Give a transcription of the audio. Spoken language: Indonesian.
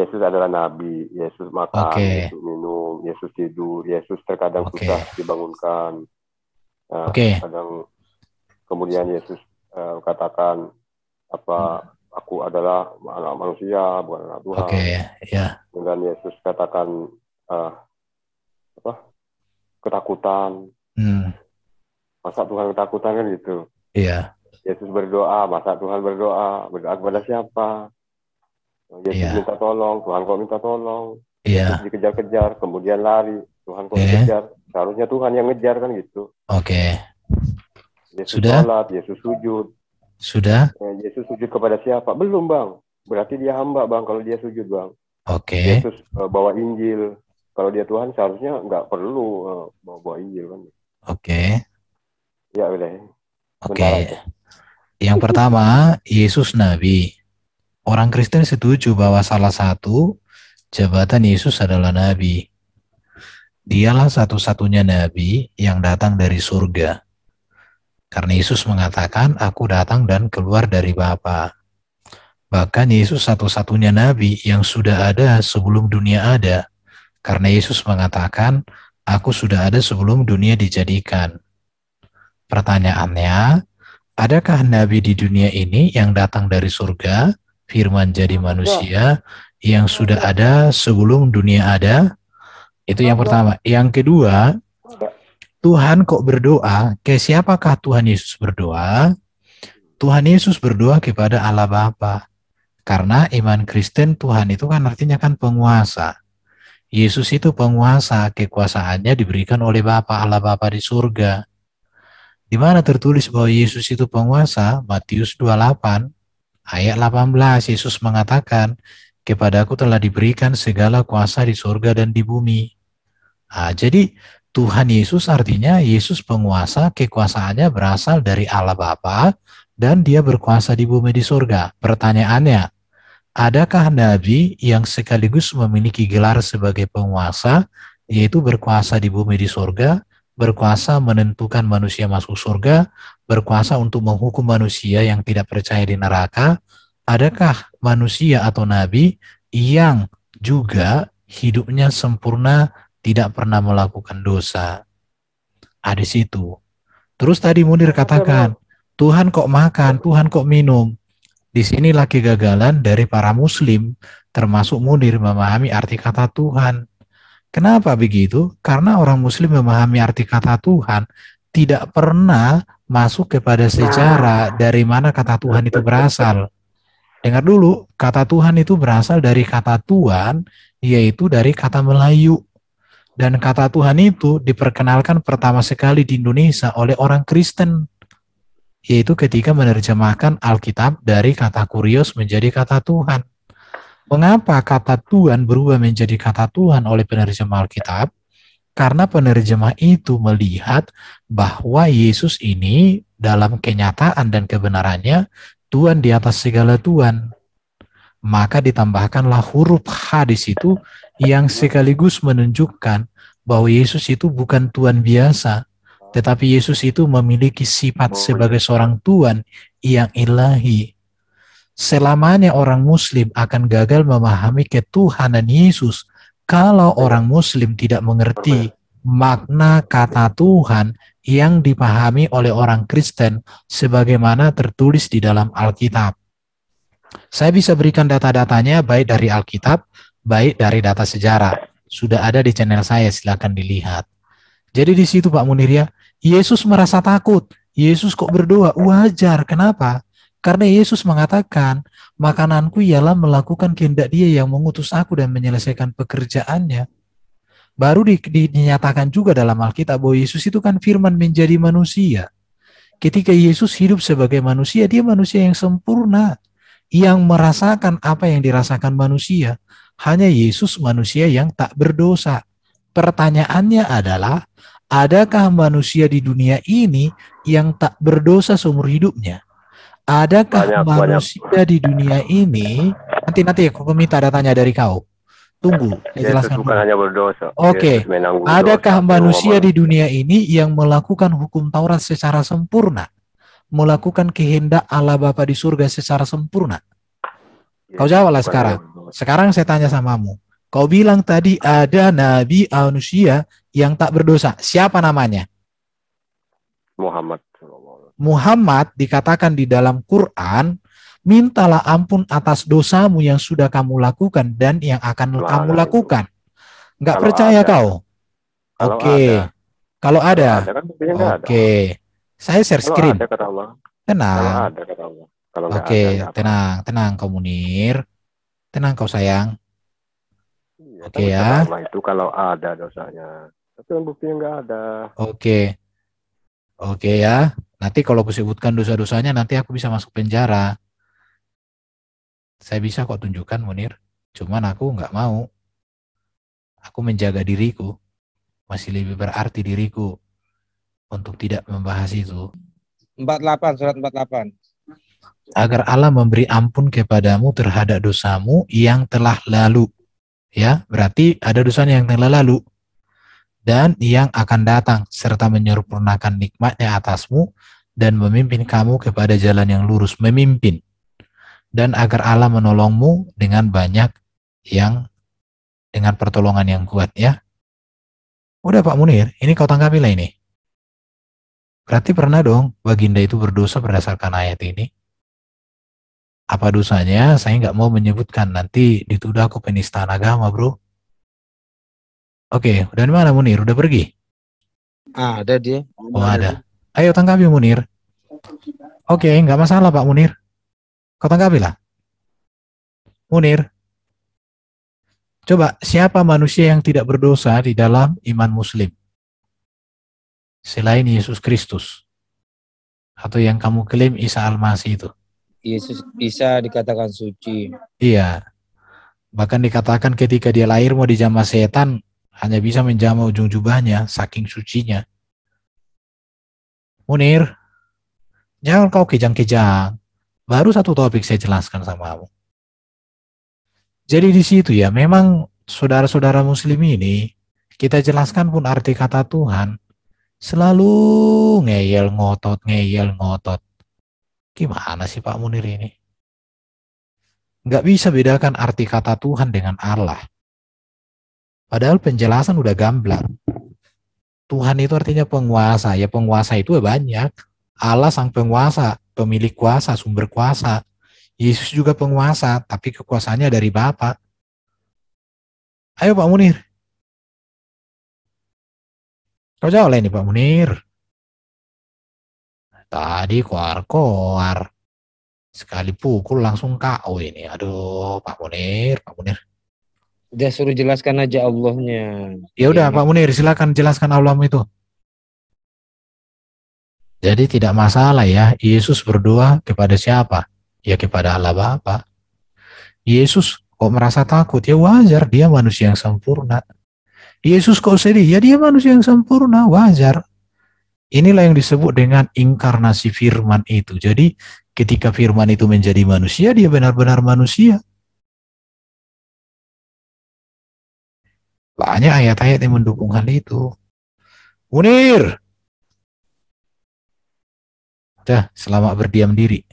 Yesus adalah nabi, Yesus makan, Oke. Yesus minum, Yesus tidur, Yesus terkadang Oke. susah dibangunkan. Nah, Oke. kadang kemudian Yesus katakan aku adalah anak manusia, bukan anak Tuhan. Oke, ya. Dan Yesus katakan ketakutan. Masa Tuhan ketakutan kan gitu? Iya. Yesus berdoa, masa Tuhan berdoa kepada siapa? Yesus minta tolong, Tuhan kok minta tolong. Yesus dikejar-kejar, kemudian lari, Tuhan kok dikejar. Seharusnya Tuhan yang ngejar kan gitu. Oke. Yesus Sudah? sholat, Yesus sujud. Sudah? Yesus sujud kepada siapa? Belum, Bang. Berarti dia hamba, Bang, kalau dia sujud, Bang. Oke. Yesus bawa Injil. Kalau dia Tuhan seharusnya nggak perlu bawa Injil kan. Oke. Ya udah. Oke. Yang pertama, Yesus Nabi. Orang Kristen setuju bahwa salah satu jabatan Yesus adalah Nabi. Dialah satu-satunya Nabi yang datang dari surga. Karena Yesus mengatakan, aku datang dan keluar dari Bapa. Bahkan Yesus satu-satunya Nabi yang sudah ada sebelum dunia ada. Karena Yesus mengatakan, aku sudah ada sebelum dunia dijadikan. Pertanyaannya, adakah Nabi di dunia ini yang datang dari surga, firman jadi manusia, yang sudah ada sebelum dunia ada? Itu yang pertama. Yang kedua, Tuhan kok berdoa? Ke siapakah Tuhan Yesus berdoa? Tuhan Yesus berdoa kepada Allah Bapa. Karena iman Kristen Tuhan itu kan artinya kan penguasa. Yesus itu penguasa, kekuasaannya diberikan oleh Bapa, Allah Bapa di surga. Di mana tertulis bahwa Yesus itu penguasa? Matius 28 ayat 18, Yesus mengatakan, kepadaku telah diberikan segala kuasa di surga dan di bumi. Nah, jadi Tuhan Yesus artinya Yesus penguasa, kekuasaannya berasal dari Allah Bapa dan dia berkuasa di bumi di surga. Pertanyaannya, adakah Nabi yang sekaligus memiliki gelar sebagai penguasa, yaitu berkuasa di bumi di surga, berkuasa menentukan manusia masuk surga, berkuasa untuk menghukum manusia yang tidak percaya di neraka? Adakah manusia atau Nabi yang juga hidupnya sempurna, tidak pernah melakukan dosa? Ada situ. Terus tadi Munir katakan, Tuhan kok makan, Tuhan kok minum. Di sinilah kegagalan dari para muslim, termasuk Munir, memahami arti kata Tuhan. Kenapa begitu? Karena orang muslim memahami arti kata Tuhan, tidak pernah masuk kepada sejarah dari mana kata Tuhan itu berasal. Dengar dulu, kata Tuhan itu berasal dari kata Tuhan, yaitu dari kata Melayu. Dan kata Tuhan itu diperkenalkan pertama sekali di Indonesia oleh orang Kristen, yaitu ketika menerjemahkan Alkitab dari kata kurios menjadi kata Tuhan. Mengapa kata Tuhan berubah menjadi kata Tuhan oleh penerjemah Alkitab? Karena penerjemah itu melihat bahwa Yesus ini dalam kenyataan dan kebenarannya Tuhan di atas segala Tuhan. Maka ditambahkanlah huruf H di situ yang sekaligus menunjukkan bahwa Yesus itu bukan Tuhan biasa, tetapi Yesus itu memiliki sifat sebagai seorang Tuhan yang ilahi. Selamanya orang muslim akan gagal memahami ketuhanan Yesus kalau orang muslim tidak mengerti makna kata Tuhan yang dipahami oleh orang Kristen sebagaimana tertulis di dalam Alkitab. Saya bisa berikan data-datanya baik dari Alkitab, baik dari data sejarah. Sudah ada di channel saya, silakan dilihat. Jadi di situ Pak Munir ya, Yesus merasa takut. Yesus kok berdoa? Wajar. Kenapa? Karena Yesus mengatakan, makananku ialah melakukan kehendak Dia yang mengutus aku dan menyelesaikan pekerjaannya. Baru dinyatakan juga dalam Alkitab bahwa Yesus itu kan firman menjadi manusia. Ketika Yesus hidup sebagai manusia, Dia manusia yang sempurna, yang merasakan apa yang dirasakan manusia. Hanya Yesus manusia yang tak berdosa. Pertanyaannya adalah, adakah manusia di dunia ini yang tak berdosa seumur hidupnya? Adakah manusia di dunia ini, nanti aku minta datanya dari kau. Tunggu, Yesus bukan hanya berdosa. Oke, adakah manusia di dunia ini yang melakukan hukum Taurat secara sempurna? Melakukan kehendak Allah Bapa di surga secara sempurna? Kau jawablah sekarang. Sekarang saya tanya samamu. Kau bilang tadi ada nabi manusia yang tak berdosa. Siapa namanya? Muhammad. Muhammad dikatakan di dalam Quran, mintalah ampun atas dosamu yang sudah kamu lakukan dan yang akan kamu lakukan. Nggak percaya ada. Kau? Oke. Kalau ada. Kan oke. Saya share screen. Ada, kata Allah. Tenang. Kalau ada, kata Allah. Kalau oke, tenang kau Munir. Tenang kau sayang. Iya, oke ya. Itu kalau ada dosanya. Tapi yang buktinya nggak ada. Oke ya. Nanti kalau aku sebutkan dosa-dosanya, nanti aku bisa masuk penjara. Saya bisa kok tunjukkan Munir. Cuman aku nggak mau. Aku menjaga diriku. Masih lebih berarti diriku untuk tidak membahas itu. 48, surat 48. Agar Allah memberi ampun kepadamu terhadap dosamu yang telah lalu. Ya, berarti ada dosanya yang telah lalu. Dan yang akan datang, serta menyempurnakan nikmatnya atasmu, dan memimpin kamu kepada jalan yang lurus. Memimpin. Dan agar Allah menolongmu dengan banyak dengan pertolongan yang kuat, ya. Udah Pak Munir, ini kau tanggapilah ini. Berarti pernah dong Baginda itu berdosa berdasarkan ayat ini. Apa dosanya? Saya nggak mau menyebutkan, nanti dituduh aku penistaan agama, bro. Oke, udah di mana Munir? Udah pergi? Ada dia. Oh ada. Ayo tanggapi Munir. Oke, nggak masalah Pak Munir. Kau tanggapilah. Munir. Coba, siapa manusia yang tidak berdosa di dalam iman muslim? Selain Yesus Kristus. Atau yang kamu klaim Isa Al-Masih itu. Yesus bisa dikatakan suci. Iya. Bahkan dikatakan ketika dia lahir mau dijamah setan, hanya bisa menjamah ujung jubahnya, saking sucinya. Munir, jangan kau kejang-kejang. Baru satu topik saya jelaskan sama kamu. Jadi di situ ya, memang saudara-saudara muslim ini, kita jelaskan pun arti kata Tuhan, selalu ngeyel ngotot. Gimana sih Pak Munir ini? Nggak bisa bedakan arti kata Tuhan dengan Allah. Padahal penjelasan udah gamblang. Tuhan itu artinya penguasa. Ya penguasa itu banyak. Allah sang penguasa, pemilik kuasa, sumber kuasa. Yesus juga penguasa, tapi kekuasaannya dari Bapa. Ayo Pak Munir. Kau jawab lah ini Pak Munir. Tadi koar-koar. Sekali pukul langsung KO ini. Aduh, Pak Munir. Udah suruh jelaskan aja Allahnya. Ya udah Pak Munir, silakan jelaskan Allahmu itu. Jadi tidak masalah ya, Yesus berdoa kepada siapa? Ya kepada Allah Bapa. Yesus kok merasa takut? Ya wajar, dia manusia yang sempurna. Yesus kok sedih? Ya dia manusia yang sempurna, wajar. Inilah yang disebut dengan inkarnasi firman itu. Jadi ketika firman itu menjadi manusia, dia benar-benar manusia. Banyak ayat-ayat yang mendukung hal itu. Munir! Dah, selamat berdiam diri.